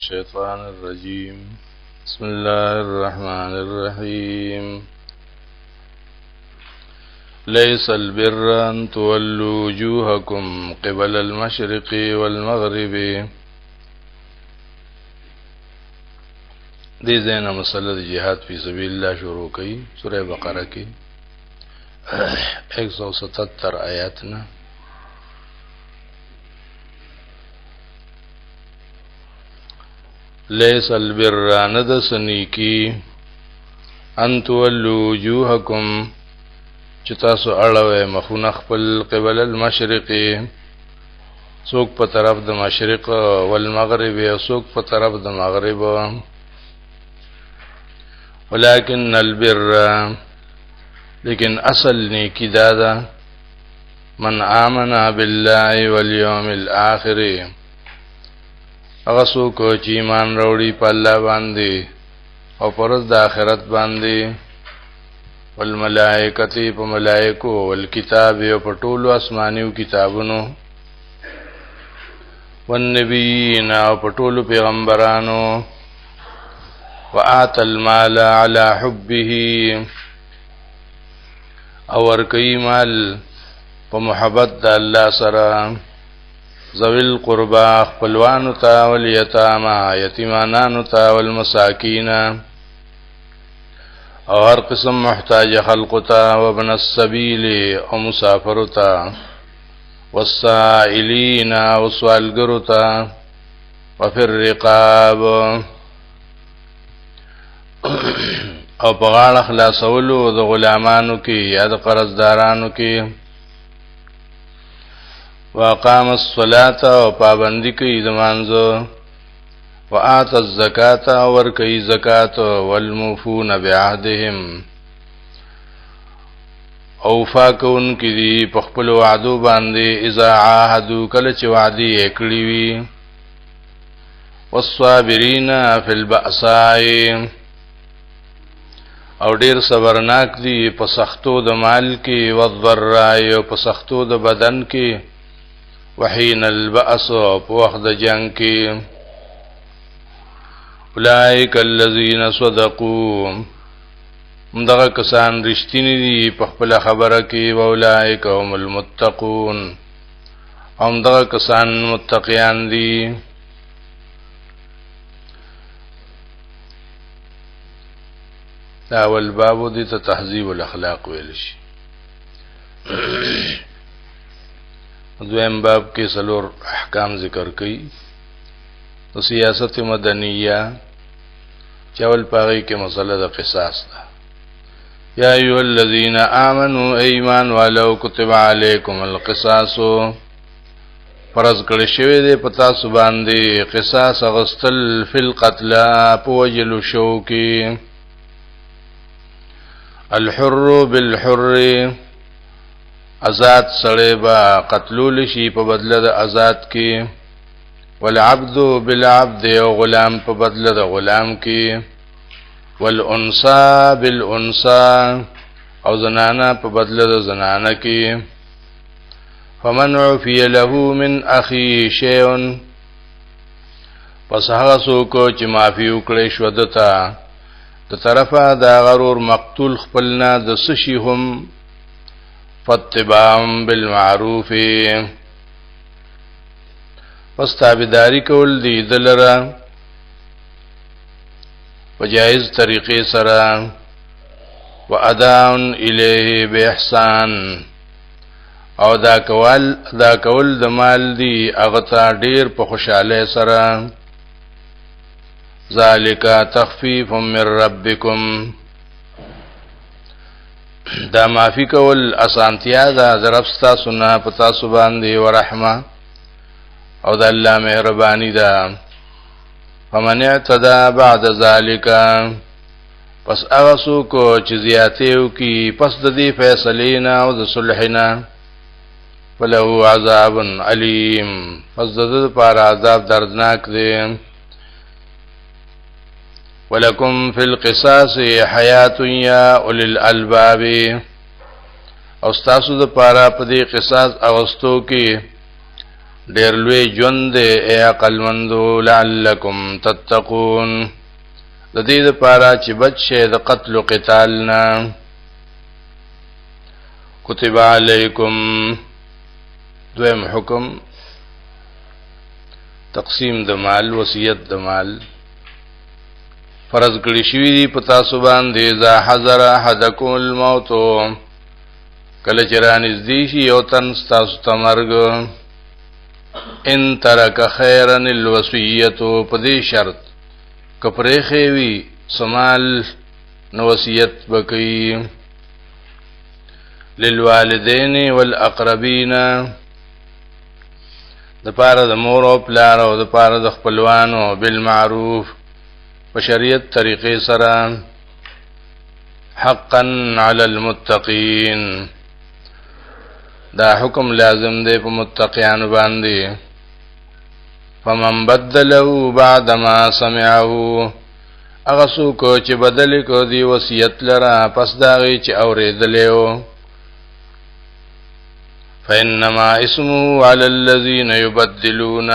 الشيطان الرجيم بسم الله الرحمن الرحيم ليس البر أن تولوا وجوهكم قبل المشرق والمغرب. دې زینا مسله جهاد فی سبیل الله شروع کړي سورہ بقره کې 177 آیاتنا. لیس البر ندسنیکی ان تولوا وجوهکم چتاسو اړوي مخونه خپل قبل المشرق سوق په طرف د مشرق والمغرب او سوق په طرف د مغرب. ولكن البر لیکن اصل نیکی دادا من آمن بالله واليوم الآخر هغه څوک چې ایمان وروړي په الله باندې او پر ورځ د آخرت باندې والملائکه په ملائکو والکتاب او په ټولو آسمانیو کتابونو والنبیین او په ټولو پیغمبرانو وآت المال على حبه او ورکی مال په محبت د الله سره ذوی القربا خپلوانو تا والیتاما یتیمانانو تا والمساکین او هر قسم محتاج خلق تا وابن السبیل او مسافر تا والسائلین او سوالگرو تا وفي الرقاب او پغاړه خلاصولو د غلامانو کې یا د قرضدارانو کې. واقام الصلاة او پابندی کوي د مانځو وآت الزکاة ور کوي زکات والموفون بعهدهم او فاکون کی دی په خپل وعدو باندې اذا عاهدوا کله چې وعده یې کړی وي. والصابرین فی البأساء او ډیر صبرناک دي په سختو د مال کې والضراء او په سختو د بدن کې وحین البأس په وخت د جنگ کې. اولئک الذین صدقوا دغه کسان رښتینی دي په خپل خبره کې. اولئک هم المتقون هم دغه کسان متقیان دي. دا اول باب دي ته تهذیب الاخلاق ویل شي. دویم باب کې څلور احکام ذکر کړي د سیاست مدنیه. چاول پاغي کې مسله د قصاص ده. یا ایها الذین آمنوا ایمان ولو کتب علیکم القصاص فرض کړی شوی دی په تاسو باندې قصاص غستل فی القتل په وجلو شو کې. الحر بالحر آزاد سړی با قتلول شي په بدله د آزاد کې. والعبد بالعبد او غلام په بدله د غلام کې. والانثى بالانثى او زنانه په بدله د زنانه کې. فمن عفي له من اخي شيء پس هغه څوک چې معافي وکړي شو دته د طرفه دا غرور مقتول خپلنا د سشي هم فاتباع بالمعروف پس تابعداری کول دی دلره په جایز طریقې سره. واداء الیه باحسان او دا کول د مال دی هغه ته ډیر په خوشاله سره. ذالک تخفیف من ربکم دا معافی کول اسانتیا دا درفستا سنه پتا سبحان دی ورحمه او د الله مهربانی دا. فمن اعتدى بعد ذلك پس هغه څوک چې زیاتیو کی پس د دې فیصلینا او د صلحنا فله عذاب علیم پس د دې پر عذاب دردناک دی. ولکم فی القصاص حیات یا اولی الالباب او ستاسو د پاره په دې قصاص اغستو کې ډېر لوی ژوند دی اے عقل مندو لعلکم تتقون د دې لپاره چې بچ شئ د قتل او قتال نه کتب علیکم دویم حکم تقسیم د مال وصیت د مال فرض کړی شوی دی په تاسو باندې اذا حضر احدکم الموت کله چې را نږدې شي یو تن ستاسو ته مرګ ان ترک خیرا الوصیت په دې شرط کپره خوي سمال نو وصیت وکي للوالدین والاقربین د پاره د مور او پلار او د پاره د خپلوانو بالمعروف په شریعت طریقې سره حقا علی المتقین دا حکم لازم دی په متقیانو باندې فمن بدله بعد ما سمعه هغه څوک چې بدل کو دی وصیت لره پس دا غي چې اوریدلېو فإنما اسمه على الذين يبدلون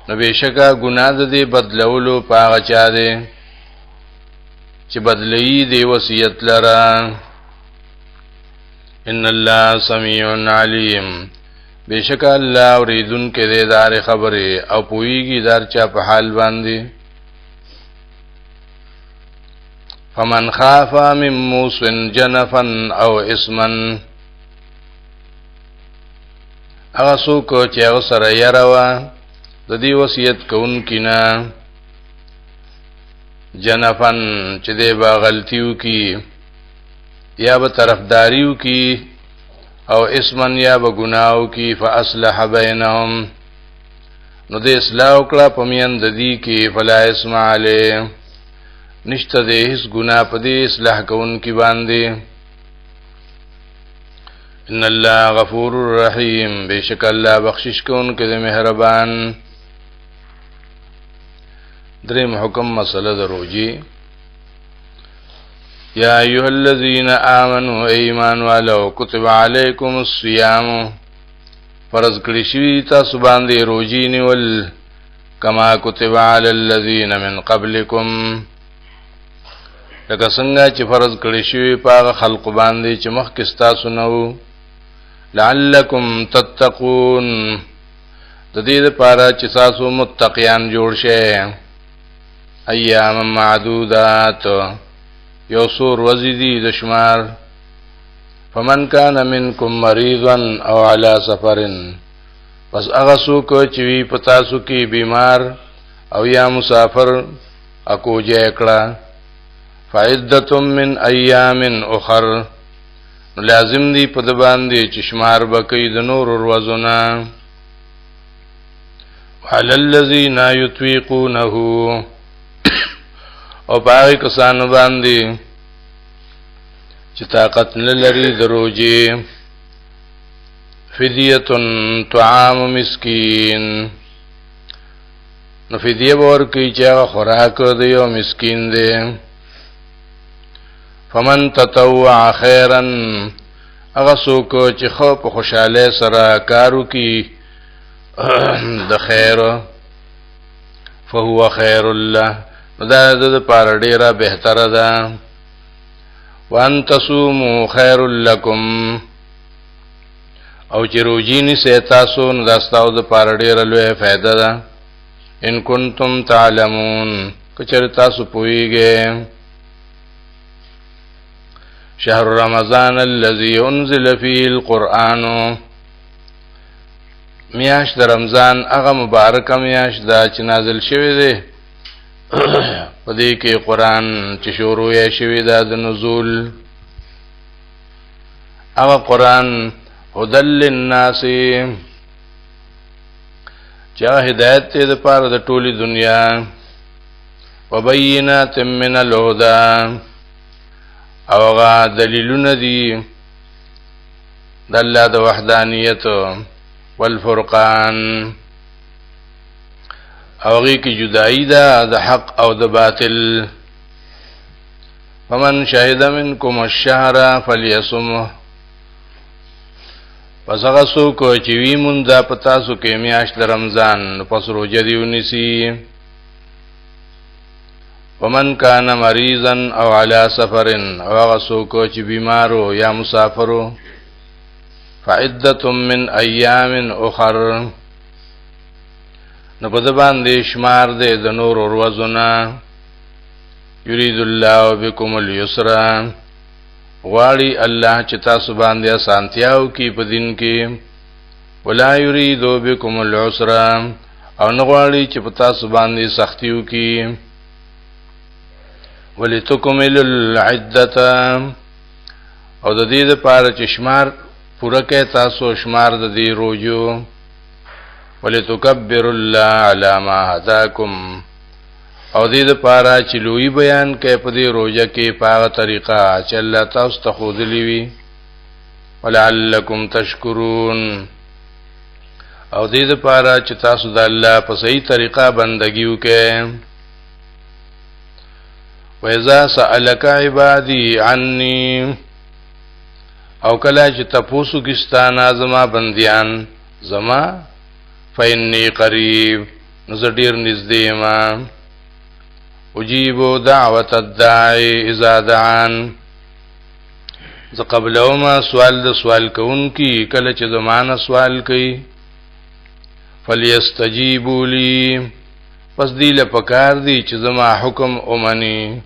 نو بشکا ګناه دې بدلولو پاغه چا دي چې بدلی دی وصیت لره ان الله سميع عليم بشکا الله اوریدون کې دې دار خبره او پويږي دار چا په حال باندې فمن خاف من موص جنفا او اسما هغه څوک چې هغه سره یاروا د دې وصیت کوونکی نه جنفن چې دې با غلطیو کی یا به طرفداریو کی او اسمن یا به ګناو کی فاصلح بینهم نو دې اصلاح وکړه پمیند دې کی فلا اسم علی نشته دې هیڅ ګناه په دې اصلاح کوونکی باندې ان الله غفور رحیم بیشک الله بخشش کوونکی دې مهربان دریم حکم مسله د روزي یا ایها الذین آمنوا ایمان والو کتب علیکم الصیام فرض کړی شوی تاسو باندې روزي نیول کما کتب علی الذین من قبلکم لکه څنګه چې فرض کړی شوی په خلق باندې چې مخکې تاسو نو لعلکم تتقون د دې لپاره چې تاسو متقیان جوړ شئ ایام معدودات یو سور وزیدی دشمار فمن کان منکم مریضا او علی سفرن پس هغه څوک چې وی پتا سو کې بیمار او یا مسافر اكو جکړه فعدت من ایام اخر لازم دی په د باندې چې شمار بکې د نور ورځونه وعلى الذين يطيقونه او باقي کسان باندې چې طاقت نه لري دروځي فدیه طعام مسکین نو فدیه ورکې چې خوراک دی او مسکین دی فمن تطوع خيرا هغه څوک چې خو په خوشاله سره کارو کوي د خیر فهو خير الله دا د لپاره ډیره بهتره ده وان تصوموا خير لكم او چې روزینی سه تاسو نو دا ستاسو د لپاره ډیره لوی فائدہ ده ان کنتم تعلمون کچره تاسو پوهیږئ شهر رمضان الذي انزل فيه القرآن میاش د رمضان هغه مبارک میاش دا چې نازل شوی دی په دې کې قرآن چې شروع یې شوی دا د نزول هغه قرآن هدل للناس چې هدایت ته د پاره د ټولي دنیا وبینات من الهدى او هغه دلیلونه دي د الله د وحدانیت والفرقان او هغه کی جدائی ده د حق او د باطل فمن شهد منکم الشهر فليصمه پس هغه څوک چې وی مونږ د پتاسو کې میاشت د رمضان پس روزه دی ونیسي ومن کان مریضا او علی سفر او هغه څوک چې بیمارو یا مسافرو فعدة من ایام اخر نو په باندې شمار دې د نور ورځونه یرید الله بكم اليسر غواړي الله چې تاسو باندې اسانتیاو کی په دین کې ولا یرید بكم العسر او نه غواړي چې په تاسو باندې سختیو کی ولتکملوا العدة او د دې لپاره چې شمار پوره کې تاسو شمار د دې روزو ولتکبروا الله علی ما هداکم او دې لپاره چې لوی بیان کې په دې روزه کې په طریقه چې الله تاسو ته خودلی وي ولعلکم تشکرون او دې لپاره چې تاسو د الله په صحیح طریقه بندګي وکړئ وَإِذَا سَأَلَكَ عِبَادِي عَنِّي او کله چې تاسو کېستانه زما بنديان زما فإني قریب نظر ډیر نږدې ما اجيب دعوة الداعي اذا دعان ز قبلهما سوال کوونکی کله چې زمانه سوال کوي فليستجيبوا لي پس دی له پکار دی چې زما حکم اومني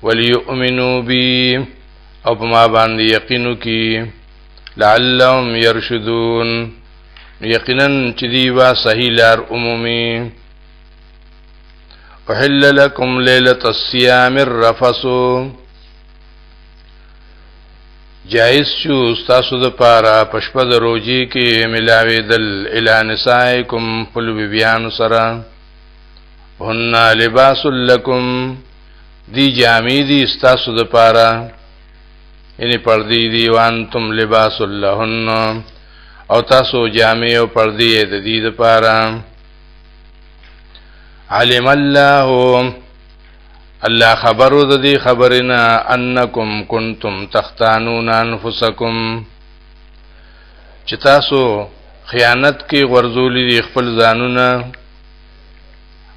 وليؤمنوا بي او په ما باندې یقینو کی لعلهم يرشدون یقینا چې دی وا صحیح لار عمومي وحل لكم ليله الصيام الرفث جائز شو تاسو د پاره پشپد روزي کې ملاوي دل الی نسائکم فل بیان سرا هن لباس لكم دی جامې دي تاسو د پاره یعنی پردی دی وانتم لباس لهن او تاسو جامې او پردی د دې لپاره علم الله خبرو د دې خبرنا انکم کنتم تختانون انفسکم چې تاسو خیانت کې ورزولې دي خپل ځانونه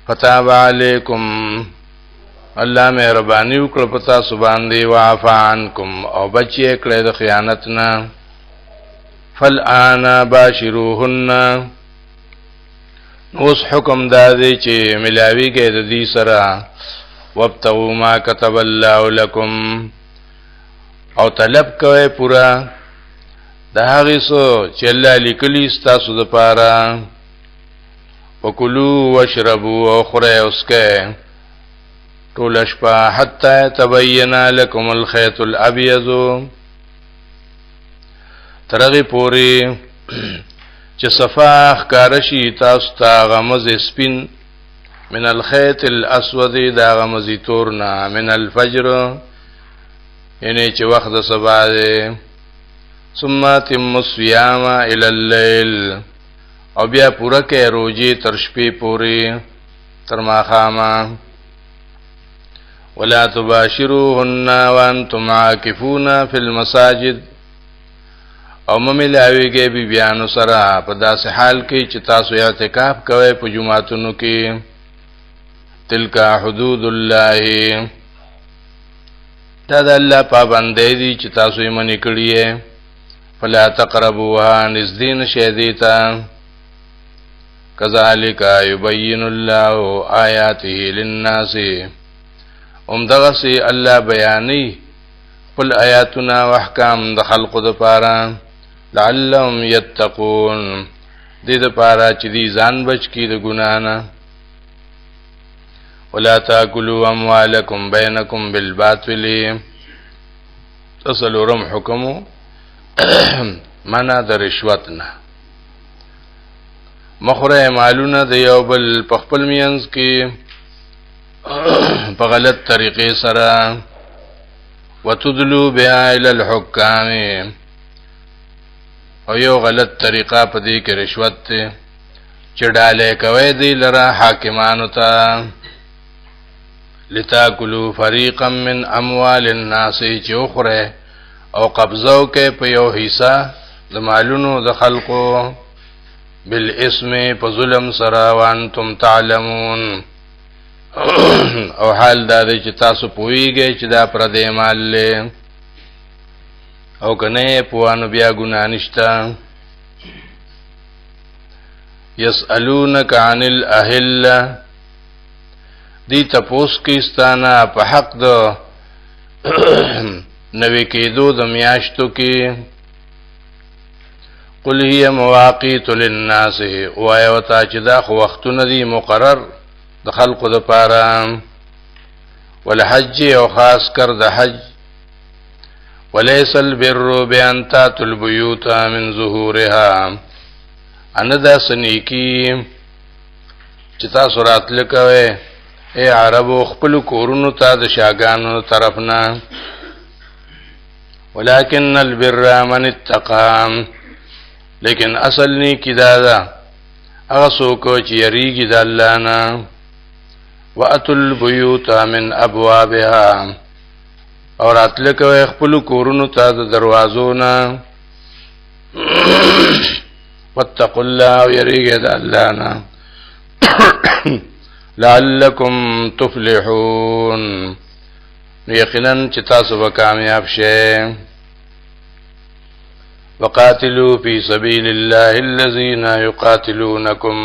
فتاب علیکم الله مهرباني وکړه پتا سبحان دی وعفا عنکم او بچی کړه د خیانت نه فالآن باشروهن اوس حکم دادی چې ملاوی کې د دې سره وابتغوا ما كتب الله لكم او طلب کوي پورا د هغه څه چې الله لیکلی تاسو د پاره وکلوا واشربوا وخروا اسکه طول شپه حتی تبین لكم الخيط الابيض ترغی پوری چې صفاخ کارشی تاسو ته غمز سپین من الخيط الاسود دا غمزی تورنا من الفجر یعنی چې وخت د سبا دی ثم تم الصيام الى الليل او بیا پورا کې روزي تر شپې پوری تر ماخامه ولا تباشروهن وانتم عاكفون في المساجد او مملاویږي بی بیان سره په داسې حال کې چې تاسو اعتکاف کوئ په جمعاتونو کې تلک حدود الله دا د الله پابندۍ دي چې تاسو یې منې کړی فلا تقربوها نزدین شهدیتا کذالک یبین الله آیاته للناس دغسی الله بیانی قل آیاتنا و احکام د خلق د پاره لعلهم یتقون دې د پاره چې دې ځان بچ کی د ګنا نه ولا تاكلوا اموالکم بینکم بالباطل تصلورم حکمو منا د رشوت نه مخره مالونه د یو بل په خپل مینز کې په غلط طریقې سره وتدلو بها الى الحكام او یو غلط طریقه په دې کې رشوت ته چډاله کوي دی لره حاکمانو ته لتاكلوا فريقا من اموال الناس جوخره او قبضو کې په یو حصہ د مالونو د خلقو بالاسم په ظلم سره وانتم تعلمون او حال دا دی چې تاسو پوهیږئ چې دا پردی مال له او کنه پوانو بیا ګناه نشته. یسألونک عن الاهله دی تپوس کیستانا په حق د نوې کېدو د میاشتو کې قل هي مواقیت للناس وایو تا چې دا خو وختونه دي مقرر د خلقو د پاره ولحج او خاص کر د حج وليس البر بان تاتوا البيوت من ظهورها ان دا سنیکی چې تاسو راتلکوي اے عربو خپل کورونو ته د شاګانو طرفنا ولكن البر من اتقى لیکن اصل نی کی دا هغه څوک چې یریږي د الله نه واتل البيوت من ابوابها اور اتلکوي خپل کورونو ته د دروازو نه واتقوا الله یریږي د الله نه لعلکم تفلحون یقینا چې تاسو به کامیاب شئ. وقاتلوا فی سبیل الله الذین یقاتلونکم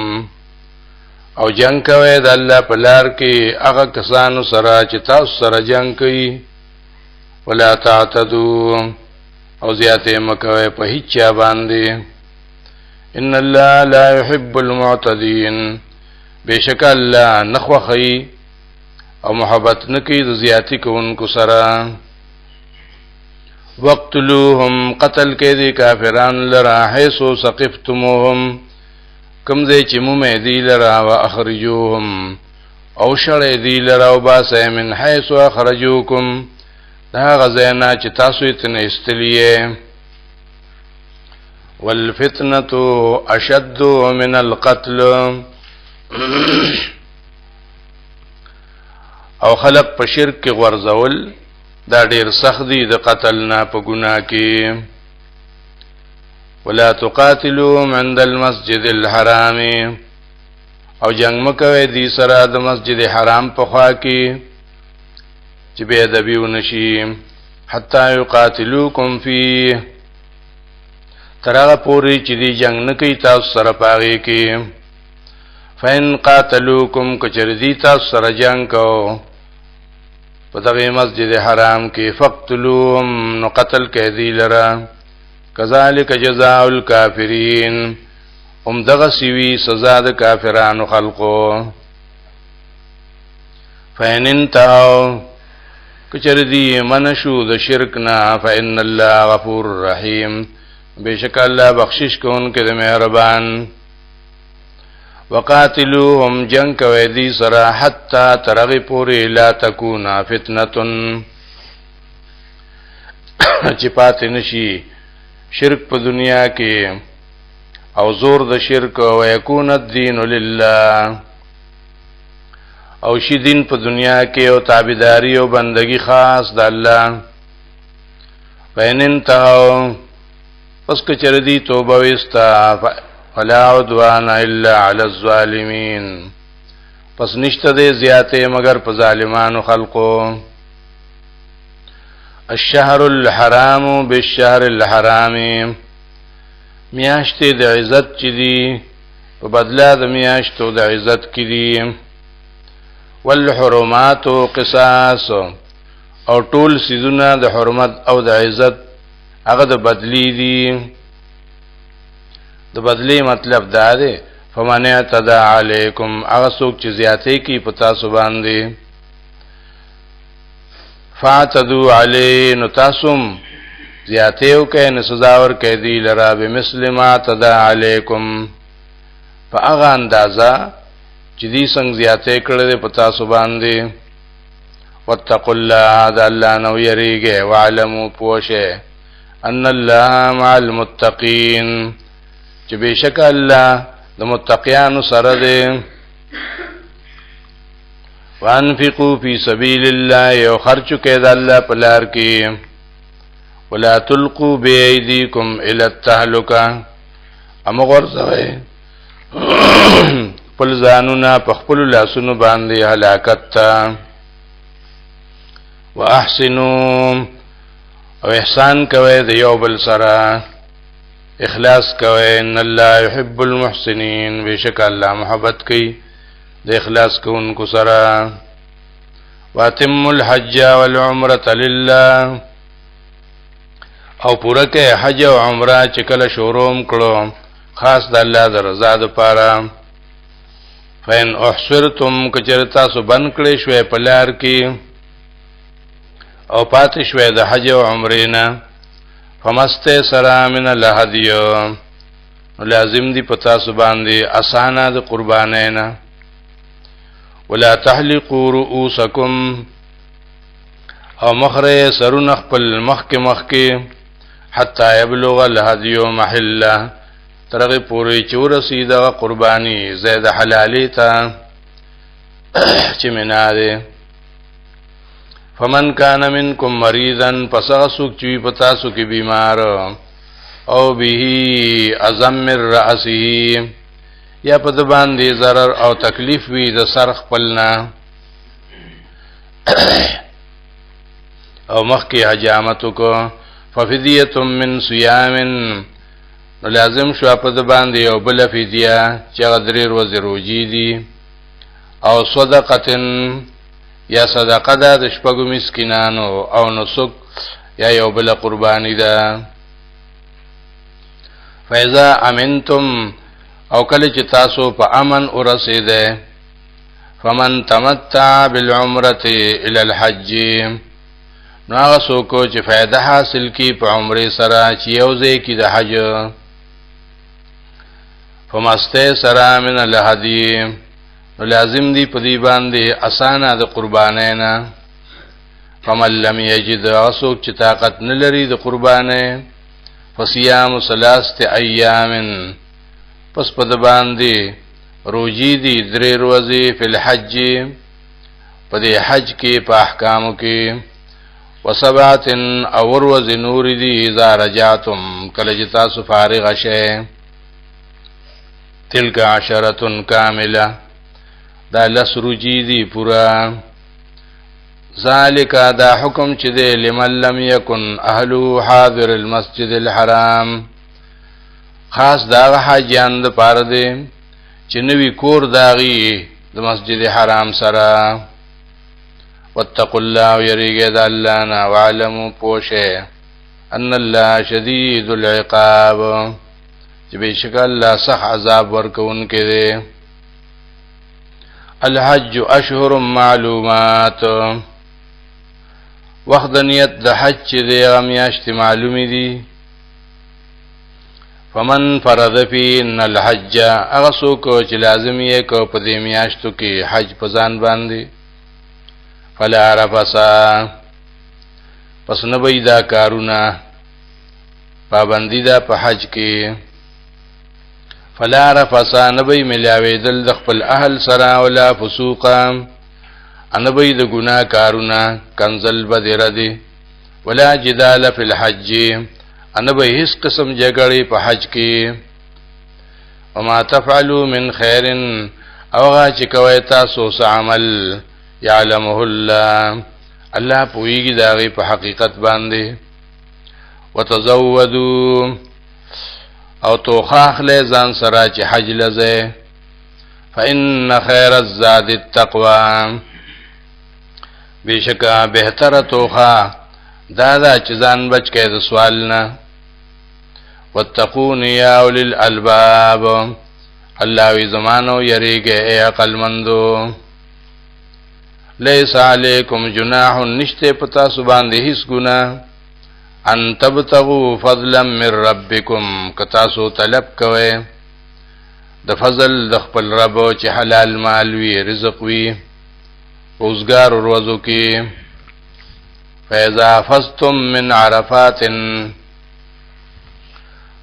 او جنگ کوي د الله په لار کې هغه کسانو سره چې تاسو سره جنگ کوي ولا تعتدوا او زیاته مکوي په هیڅ چا باندې ان الله لا يحب المعتدين بیشک الله نخوخی او محبت نکی د زیاتی کوونکو سره. وقتلوهم قتل کې دي کافران لرا حيث ثقفتموهم کوم ځای چې مومې دي لرا واخرجوهم او شړې دي لرا او باسه من حيث اخرجوکم دا غزینا چې تاسو یې تنه استلیه. والفتنه اشد من القتل او خلق په شرک کې غورځول دا ډیر سخت دي د قتل نه په ګناه کې. ولا تقاتلوا عند المسجد الحرام او جنگ مکوي دي سره د مسجد حرام په خوا کې چې به ادبي ونشي حتا يقاتلوكم فيه ترغه پوری چې دی جنگ نه کوي تاسو سره پاږي کې. فین قاتلوکم کچردی تاسو سره جنگ کو په دغه مسجد حرام کې فقتلوهم نو قتل کې دی لرا کذالک جزاء الکافرین دغه سوي سزا د کافرانو خلقو. فین انتهوا کچردی منشو د شرک نه فإن الله غفور رحیم بیشک الله بخشش کوونکی د مهربان. وقاتلوهم جنگ کوي دي سره حتا ترغي پوری لا تکونا فتنه چې پاتې نشي شرک په دنیا کې او زور د شرک او یکون الدین لله او شي دین په دنیا کې او تابعداري او بندگی خاص د الله. فینن تاو پس کچردی توبه وستا ولا عدوان الا على الظالمين پس نشته دې زیاته مگر په ظالمانو خلقو. الشهر الحرام بالشهر الحرام میاشتې د عزت چې دي په بدلا د میاشتو د عزت کې دي. والحرمات قصاص او ټول سيزونه د حرمت او د عزت هغه د بدلی دي. د بدلی مطلب دا دی فمن اعتدى علیکم هغه څوک چې زیاتې کوي په تاسو باندې فاعتدوا علی نو تاسو زیاتې وکړئ نو سزا ورکړئ دی لرا بمثل ما اعتدى علیکم په هغه اندازه چې دې څنګه زیاتې کړې په تاسو باندې. واتقوا الله ذا الله نو یریږي وعلموا پوشه ان الله مع المتقین چې بشک الله د متقیانو سره دی. وانفقوا فی سبیل الله یو خرچ کې د الله په لار کې ولا تلقوا بأيديكم الى التهلكه امغور سوي خپل ځانونه په خپل لاسونو باندې هلاکت ته واحسنوا او احسان کوي د یو بل سره اخلاص کوي ان الله يحب المحسنين بشک الله محبت کوي د اخلاص کوونکو سره واتم الحج والعمره لله او پوره کې حج او عمره چې کله شروع کړو خاص د الله د رضا لپاره فین احصرتم کچرتا سو بن کړي شوي په لار کې او پاتې شوي د حج او عمرې نه فمسته سرا من الهدی لازم دی پتا سو باندې اسانه د قربانینا ولا تحلقوا رؤوسکم او مخره سرون خپل مخک حتا يبلغ الهدي محله ترغه پوری چور سیده قربانی زید حلالی تا چې مناده فمن کان منکم مریضا پسغسوک چوی پتا سو کی بیمار او به ازم الرأسه یا په د باندې zarar او تکلیف وی د سر خپلنا او مخکی حجامتو کو ففدیه من صيام لازم شو په د باندې او بل فدیه چې غدري روز روجي دي او صدقه یا صدقه د شپږو مسکینانو او نسک یا یو بل قربانی ده فاذا امنتم او کله چې تاسو په امن ورسېده فمن تمتع بالعمره الى الحج نو هغه څوک چې فائدہ حاصل کی په عمره سره چې یو ځای کې د حج فمسته سره من الهدی لازم دی په دې باندې اسانه د قربانینا فمن لم یجد څوک چې طاقت نه لري د قربانه فصيام 3 ایام پس په د باندې روزي دي 3 ورځې په الحج په دې حج کې په احکامو کې وسبات او ورځ نور دي اذا رجعتم کله چې تاسو فارغ شئ تلک عشرة کامله دا لسروجی دی پورا ذالک دا حکم چې دی لمن لم یکن اهلو حاضر المسجد الحرام خاص دا حاجیان د پاره دی چې نوی کور داغي د مسجد حرام سره واتقوا الله ويرجى الله نا وعلموا پوشه ان الله شدید العقاب چې بشک الله صح عذاب ورکوونکی دی الحج اشهر معلومات وخت نیت د حج دی غمیاشت معلومی دی فمن فرض فی ان الحج اغسو کو چې لازم یې کو په دې میاشتو کې حج په ځان باندې فلا رفسا پس نه وې دا کارونه پابندی دا په حج کې فلا رفسا نبی ملاوی دل د خپل اهل سره ولا فسوقا انبی د ګناه کارونه کنزل بدر دی ولا جدال فی الحج انبی هیڅ قسم جګړې په حج کې وما تفعلوا من خیر او غا چې کوي تاسو عمل يعلمه الله الله پویږي دا غي په حقیقت باندې وتزودوا او توخاخ له ځان سره چې حج لزه فإن خير الزاد التقوى بشکا بهتره توخا دا چې ځان بچ کې د سوال نه واتقون يا اولي الالباب الله وی زمانو یریږي اے عقل مندو ليس عليكم جناح نشته پتا سبحان دې هیڅ ګناه ان تبتغوا فضلا من ربكم کتاسو طلب کوي د فضل د خپل رب چې حلال مال وی رزق وی روزګار ورځو کې فاذا فستم من عرفات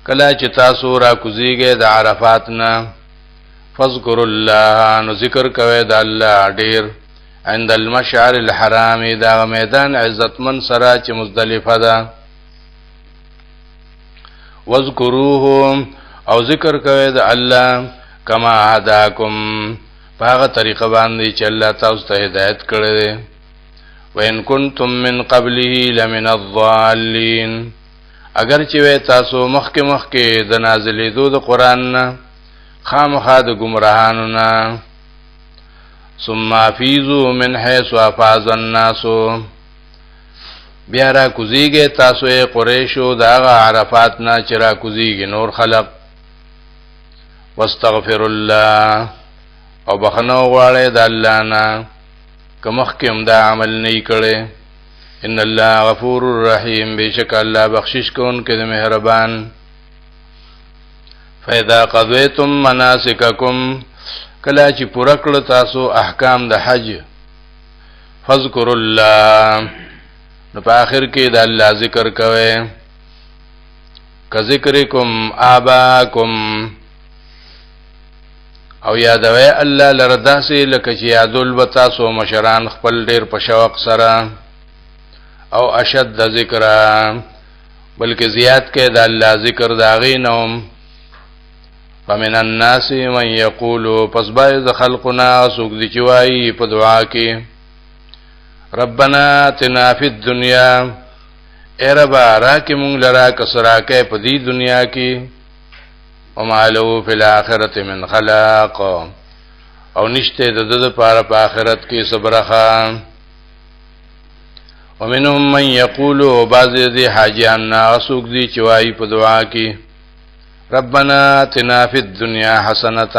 کلا چې تاسو را کوزیږئ د عرفات نه فذكر الله نو ذکر کوي د الله ډیر عند المشعر الحرام دا میدان عزتمن سره چې مزدلفه ده واذکروه او ذکر کوي د الله کما هداکم په طریقه باندې چې الله تاسو ته هدایت کړی دی وان کنتم من قبله لمن الضالین اگر چې وې تاسو مخکې د نازلېدو د قران نه خامخا د گمراهانو نه ثم افیزو من حيث افاز الناس بیا را کوزیږي تاسو یې قریشو دا عرفات نه چې را کوزیږي نور خلق واستغفر الله او بخنو غواړي د الله نه کمخکم دا عمل نه کړي ان الله غفور رحیم بشک الله بخشش کوونکی د مهربان فاذا قضيتم مناسککم کلا چې پوره کړ تاسو احکام د حج فذكروا الله نو په اخر کې د الله ذکر کوئ ک ذکرکم آباکم او یادوي الله لردا سي لکه چې یادول وتا سو مشران خپل ډیر په شوق سره او اشد ذکر بلکې زیات کې د الله ذکر داغینوم فمن الناس من يقول پس باید خلقنا سوق دي چوي په دعا کې ربنا اتنا فی الدنيا اے رب راکې مونږ لرا کسرا کې په دې دنیا کې وما له فی الاخرة من خلاق او نشته د د لپاره په آخرت کې صبرخه ومنهم من يقول بعض دې حاجیان ناسوک دي چوي په دعا کې ربنا اتنا فی الدنيا حسنه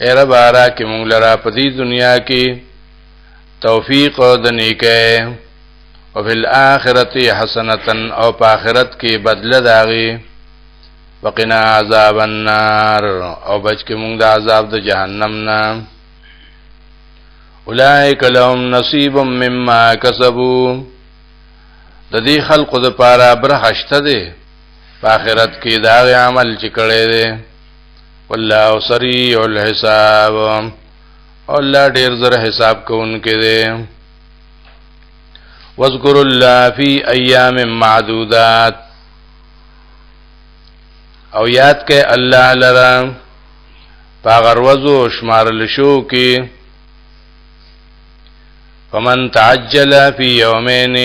اے رب راکې مونږ لرا په دې دنیا کې توفیق د نیکه او فی الاخرة حسنه او په آخرت کې بدله داغي وقنا عذاب النار او بچ کې مونږ د عذاب د جهنم نه اولئک لهم نصیب مما کسبوا د دې خلقو د پاره برخشته دي په آخرت کې دا عمل چې کړي دي والله سریع الحساب الله ډیر زر حساب کوونکی دی واذکروا الله فی ایام معدودات او یاد کې الله لرا پاغروزو شمارل شو کې فمن تعجل فی یومین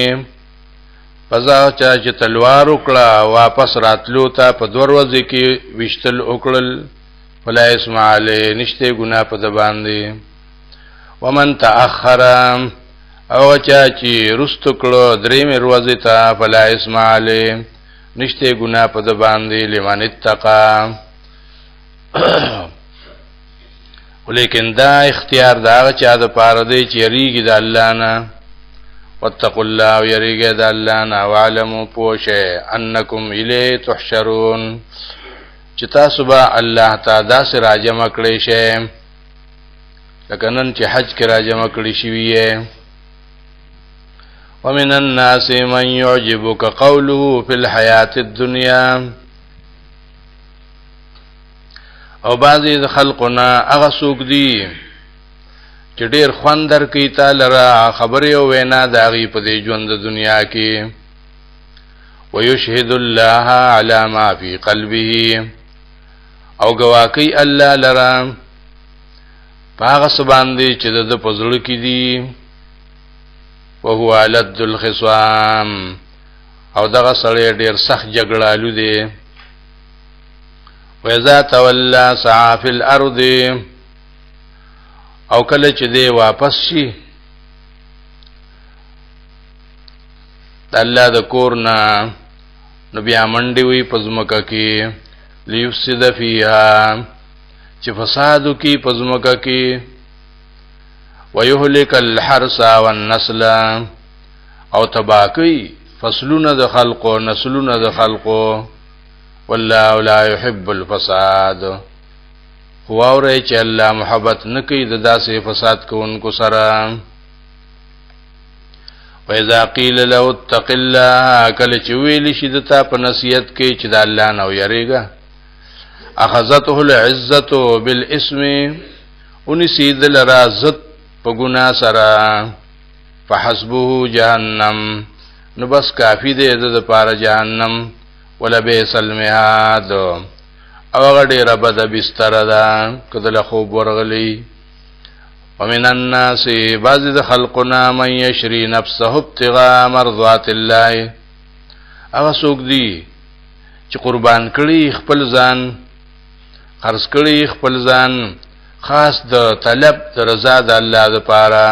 فزا چې تلوار وکړه واپس راتلو ته په دور ورځې کې وشتل وکړل فلا اسم علی نشته ګناه په باندې ومن تاخر او چې رست کړه درې مې ورځې ته فلا اسم علی نشته ګناه په باندې لمن اتقا ولیکن دا اختیار دا چا د پاره دی چې یریږي د الله نه واتقوا الله ويريګه د الله نه وعلموا پوشه انکم الی تحشرون چې تاسو به الله تعالی داس راجمع کړئ شئ لکه نن چې حج کې راجمع کړی شوی ومن الناس من يعجبك قوله في الحياة الدنيا او بعضی د خلقنا هغه سوق دي چې ډېر خوندر کوي تعالی را خبرې او وینا داغي په دې ژوند د دنیا کې ويشهد الله على ما في قلبه او گواکي الله لرا پاغه سبان دي چې د پزړ کې دي وهو علد الخصام او دغه سړی ډیر سخت جګړالو دی وإذا تولى سعى في الأرض او کله چې دی واپس شي د الله د کور نه نو بیا منډي وي پزمکه کې ليفسد فيها چې فساد کی پزمکه کې ويهلك الحرث والنسل او تباکی فصلونه د خلقو نسلونه د خلقو والله لا يحب الفساد هو اوري چې الله محبت نکي د داسې فساد کوونکو سره وإذا قيل له اتق الله کله چې ویل شي د تا په نصیحت کې چې د الله نه ويریږي اخذته العزه بالاسم ونسید لرازت په ګنا سره فحسبه جهنم نو بس کافی دی د پاره جهنم ولبئس المهاد او غډي ربد بستر ده کدل خوب ورغلی. ومن الناس بعض خلقنا من يشري نفسه ابتغاء مرضات الله هغه څوک دی چې قربان کړي خپل ځان خرڅ کړي خپل ځان خاص د طلب د رضا د الله لپاره.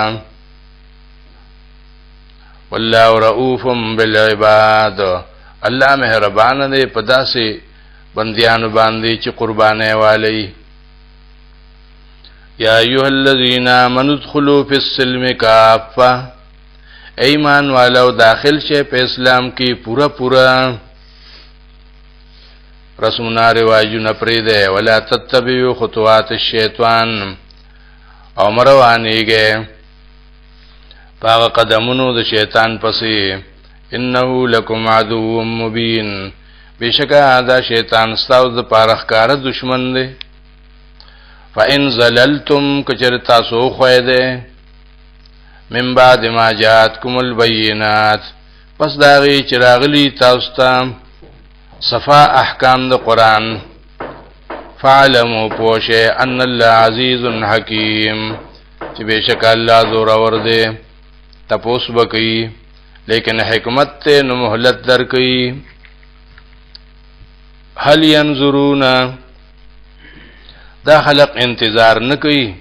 والله رؤوف بالعباد الله مهربان دی په داسې بندیانو باندې چې قربانه والی. یا ایها الذین آمنوا ادخلوا فی السلم کافه ایمان والو داخل شئ په اسلام کې پورا پورا. رسمنا رواجونه پرې ده ولا تتبعوا خطوات الشیطان او مروانیږي پاغه قدمونو د شیطان پسې. انه لکم عدو مبین بشکا دا شیطان ستاسو د پارخکار دشمن دی. فإن زللتم کچر تاسو خویده من بعد ما جاءتكم البینات پس داغی چراغلی تاسو ته صفا احکام د قرآن. فعلموا پوشه ان الله عزیز حکیم چې بشک الله زور اور دی تپوس بکی لیکن حکمت ته نو مهلت در کوي. هل ينظرون دا خلق انتظار نکوي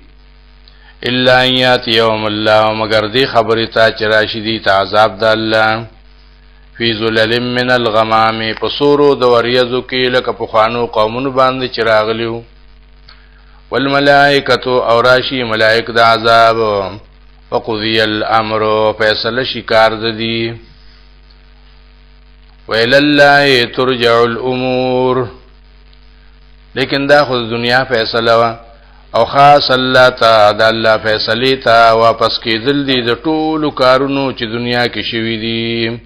الا ان یاتی یوم الله مگر دی خبری تا چراشدی تا عذاب دا اللہ فی ظلل من الغمام پسورو د وریزو کې لکه پخوانو قومونو باندې چراغلیو. والملائکتو اوراشی ملائک دا عذاب وقضی الامر فیصل شکار ددی. ویل اللہ ترجع الامور لیکن دا خود دنیا فیصله وا او خاص الله تا دا الله فیصله تا واپس کېدل دي د ټولو کارونو چې دنیا کې شوي دي.